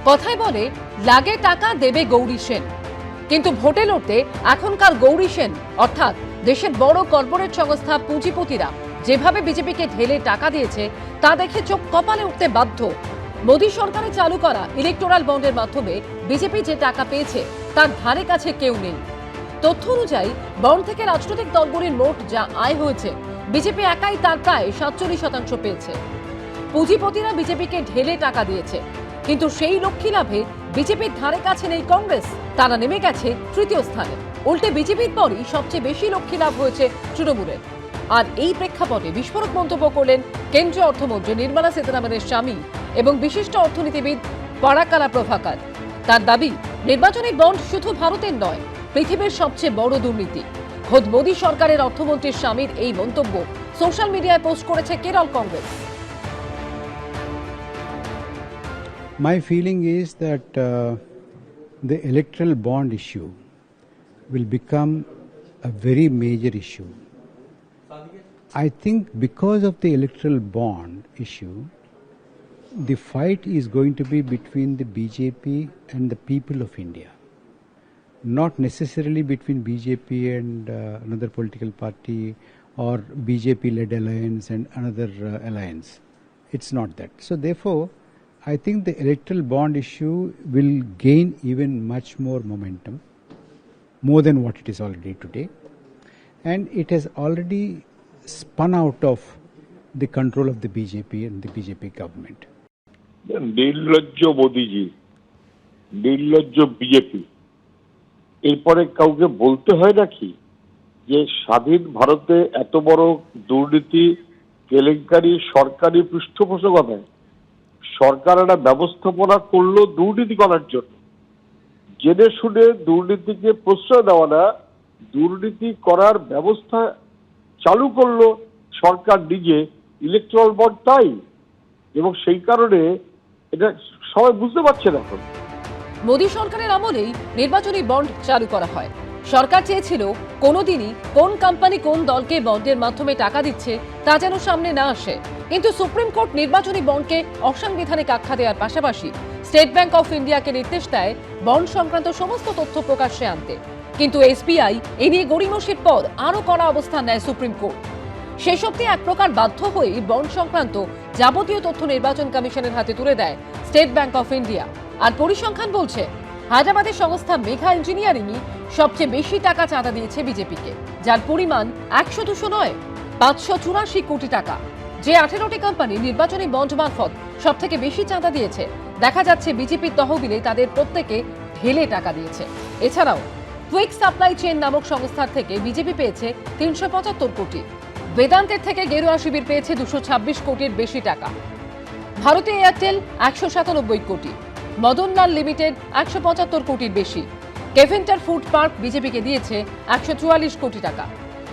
কথায় বলে লাগে টাকা দেবে গৌরী সেন, কিন্তু ভোটে লড়তে এখনকার গৌরী সেন অর্থাৎ দেশের বড় কর্পোরেট সংস্থা পুঁজিপতিরা যেভাবে বিজেপিকে ঢেলে টাকা দিয়েছে তা দেখে চোখ কপালে উঠতে বাধ্য। মোদী সরকারে চালু করা ইলেকটোরাল বন্ডের মাধ্যমে বিজেপি যে টাকা পেয়েছে তার ধারে কাছে কেউ নেই। তথ্য অনুযায়ী বন্ড থেকে রাজনৈতিক দলগুলির মোট যা আয় হয়েছে বিজেপি একাই তার প্রায় 47% পেয়েছে। পুঁজিপতিরা বিজেপিকে ঢেলে টাকা দিয়েছে, কিন্তু সেই লক্ষ্মী লাভে বিজেপির ধারে কাছে নেই কংগ্রেস, তারা নেমে গেছে তৃতীয় স্থানে। উল্টে বিজেপির পরই সবচেয়ে বেশি লক্ষ্মী লাভ হয়েছে তৃণমূলের। আর এই প্রেক্ষাপটে বিস্ফোরক মন্তব্য করলেন কেন্দ্রীয় অর্থমন্ত্রী নির্মলা সীতারামনের স্বামী এবং বিশিষ্ট অর্থনীতিবিদ পরাক্কালা প্রভাকর। তার দাবি, নির্বাচনী বন্ড শুধু ভারতের নয়, পৃথিবীর সবচেয়ে বড় দুর্নীতি। খোদ মোদী সরকারের অর্থমন্ত্রীর স্বামীর এই মন্তব্য সোশ্যাল মিডিয়ায় পোস্ট করেছে Kerala Congress. My feeling is that the electoral bond issue will become a very major issue. I think because of the electoral bond issue, the fight is going to be between the BJP and the people of India, not necessarily between BJP and another political party or BJP-led alliance and another alliance. It's not that. So therefore, I think the electoral bond issue will gain even much more momentum, more than what it is already today. And it has already spun out of the control of the BJP and the BJP government. নির্লজ্জ মোদিজি, নির্লজ্জ BJP, এরপরে কাউকে বলতে হয় নাকি যে স্বাধীন ভারতে এত বড় দুর্নীতি কেলেঙ্কারি সরকারি পৃষ্ঠপোষকতায় সরকার একটা ব্যবস্থাপনা করলো দুর্নীতি করার জন্য, জেনে শুনে দুর্নীতিকে প্রশ্রয় দেওয়া না, দুর্নীতি করার ব্যবস্থা চালু করলো সরকার নিজে, ইলেকট্রাল বন্ড তাই। এবং সেই কারণে এটা সবাই বুঝতে পারছে না। এখন মোদী সরকারের আমলেই নির্বাচনী বন্ড চালু করা হয়। সরকার চেয়েছিল কোনোদিনই কোন কোম্পানি কোন দলকে বন্ডের মাধ্যমে টাকা দিচ্ছে তা যেন সামনে না আসে। কিন্তু সুপ্রিম কোর্ট নির্বাচনী বন্ডকে অসাংবিধানিক আখ্যা দেওয়ার পাশাপাশি স্টেট ব্যাংক অফ ইন্ডিয়াকে নির্দেশ দেয় বন্ড সংক্রান্ত সমস্ত তথ্য প্রকাশ্যে আনতে। কিন্তু এসবিআই এ নিয়ে গড়িমসির পর আরও কড়া অবস্থান নেয় সুপ্রিম কোর্ট। শেষ অবধি এক প্রকার বাধ্য হয়ে বন্ড সংক্রান্ত যাবতীয় তথ্য নির্বাচন কমিশনের হাতে তুলে দেয় স্টেট ব্যাংক অফ ইন্ডিয়া। আর পরিসংখ্যান বলছে হায়দ্রাবাদের সংস্থা মেঘা ইঞ্জিনিয়ারিংই সবচেয়ে বেশি টাকা চাঁদা দিয়েছে বিজেপিকে, যার পরিমাণ 100-200 নয়, 584 কোটি টাকা। যে 18টি কোম্পানি নির্বাচনী বন্ড মারফত সব থেকে বেশি চাঁদা দিয়েছে, দেখা যাচ্ছে বিজেপির তহবিলে তাদের প্রত্যেকে ঢেলে টাকা দিয়েছে। এছাড়াও কুইক সাপ্লাই চেইন নামক সংস্থার থেকে বিজেপি পেয়েছে 375 কোটি, বেদান্তের থেকে গেরুয়া শিবির পেয়েছে 226 কোটির বেশি টাকা, ভারতে এয়ারটেল 197 কোটি, মদনলাল লিমিটেড 175 কোটির বেশি, কেভেন্টার ফুড পার্ক বিজেপিকে দিয়েছে 144 কোটি টাকা,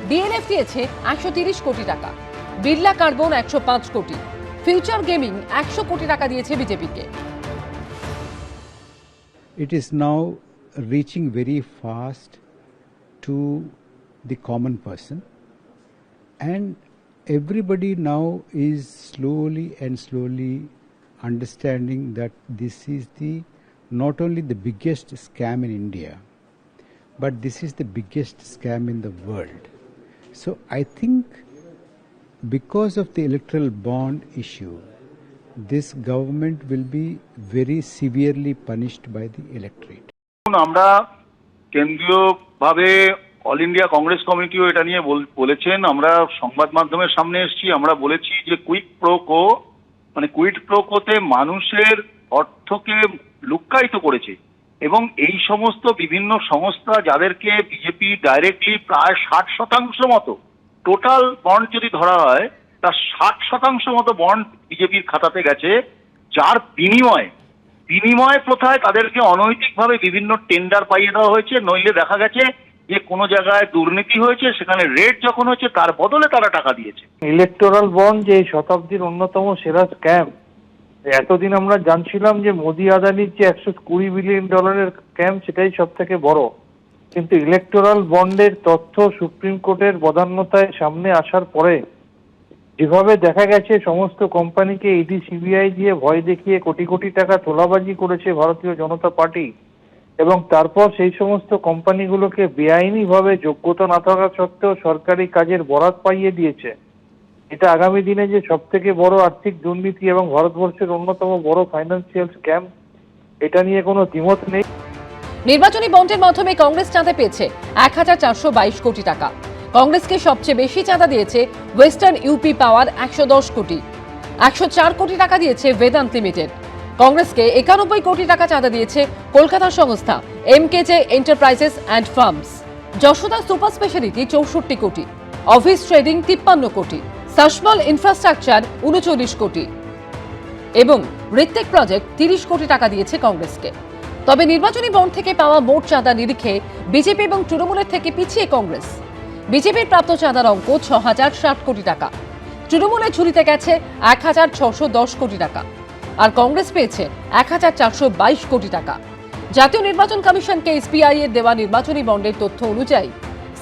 ডিএলএফ দিয়েছে 130 কোটি টাকা, বিড়লা কার্বন 105 কোটি, ফিউচার গেমিং 100 কোটি টাকা দিয়েছে বিজেপিকে। It is now reaching very fast to the common person, and everybody now is slowly understanding that this is not only the biggest scam in India, but this is the biggest scam in the world. So I think because of the electoral bond issue, this government will be very severely punished by the electorate. আমরা কেন্দ্রীয়ভাবে all India Congress কমিটিও এটা নিয়ে বলেছেন, আমরা সংবাদ মাধ্যমের সামনে এসেছি, আমরা বলেছি যে কুইড প্রোকোতে মানুষের অর্থকে লুক্কায়িত করেছে এবং এই সমস্ত বিভিন্ন সংস্থা যাদেরকে বিজেপি ডাইরেক্টলি প্রায় 60% মতো টোটাল বন্ড যদি ধরা হয় তার 60% মতো বন্ড বিজেপির খাতাতে গেছে, যার বিনিময় প্রথায় তাদেরকে অনৈতিকভাবে বিভিন্ন টেন্ডার পাইয়ে দেওয়া হয়েছে। নইলে দেখা গেছে যে কোনো জায়গায় দুর্নীতি হয়েছে, সেখানে রেট যখন হচ্ছে তার বদলে তারা টাকা দিয়েছে। ইলেকটোরাল বন্ড যে শতাব্দীর অন্যতম সেরা স্ক্যাম, এতদিন আমরা জানছিলাম যে মোদি আদানির যে $120 বিলিয়ন স্ক্যাম সেটাই সব থেকে বড়, কিন্তু ইলেকটোরাল বন্ডের তথ্য সুপ্রিম কোর্টের বদান্যতায় সামনে আসার পরে যেভাবে দেখা গেছে সমস্ত কোম্পানিকে ইডি সিবিআই দিয়ে ভয় দেখিয়ে কোটি কোটি টাকা তোলাবাজি করেছে ভারতীয় জনতা পার্টি, এবং তারপর সেই সমস্ত কোম্পানিগুলোকে বেআইনিভাবে যোগ্যতা না থাকা সত্ত্বেও সরকারি কাজের বরাত পাইয়ে দিয়েছে। এটা আগামী দিনে যে সব থেকে বড় আর্থিক দুর্নীতি এবং ভারতবর্ষের অন্যতম বড় ফাইন্যান্সিয়াল স্ক্যাম, এটা নিয়ে কোনো দ্বিমত নেই। নির্বাচনী বন্ডের মাধ্যমে কংগ্রেস চাঁদা পেয়েছে 1422 কোটি টাকা। কংগ্রেসকে সবচেয়ে বেশি চাঁদা দিয়েছে ওয়েস্টার্ন ইউপি পাওয়ার 110 কোটি। 104 কোটি টাকা দিয়েছে বেদান্ত লিমিটেড। কংগ্রেসকে 91 কোটি টাকা চাঁদা দিয়েছে কলকাতা সংস্থা MKJ enterprises and firms. Yashoda super speciality 64 crore, office trading 53 কোটি, সাশমল ইনফ্রাস্ট্রাকচার 39 কোটি এবং ঋত্বিক প্রজেক্ট 30 কোটি টাকা দিয়েছে কংগ্রেসকে। তবে নির্বাচনী বন্ড থেকে পাওয়া মোট চাঁদা নিরিখে বিজেপি এবং তৃণমূলের থেকে পিছিয়ে কংগ্রেস। বিজেপির প্রাপ্ত চাঁদার অঙ্ক 6060 কোটি টাকা, তৃণমূলের ঝুলিতে গেছে 1610 কোটি টাকা, আর কংগ্রেস পেয়েছে 1422 কোটি টাকা। জাতীয় নির্বাচন কমিশনকে এসবিআই এর দেওয়া নির্বাচনী বন্ডের তথ্য অনুযায়ী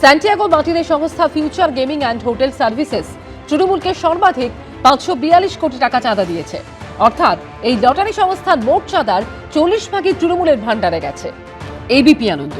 স্যান্টিয়াগো মার্টিনের সংস্থা future gaming and hotel services তৃণমূলকে সর্বাধিক 542 কোটি টাকা চাঁদা দিয়েছে। অর্থাৎ এই লটারি সংস্থার মোট চাঁদার 40 ভাগই তৃণমূলের ভান্ডারে গেছে। এবিপি আনন্দ।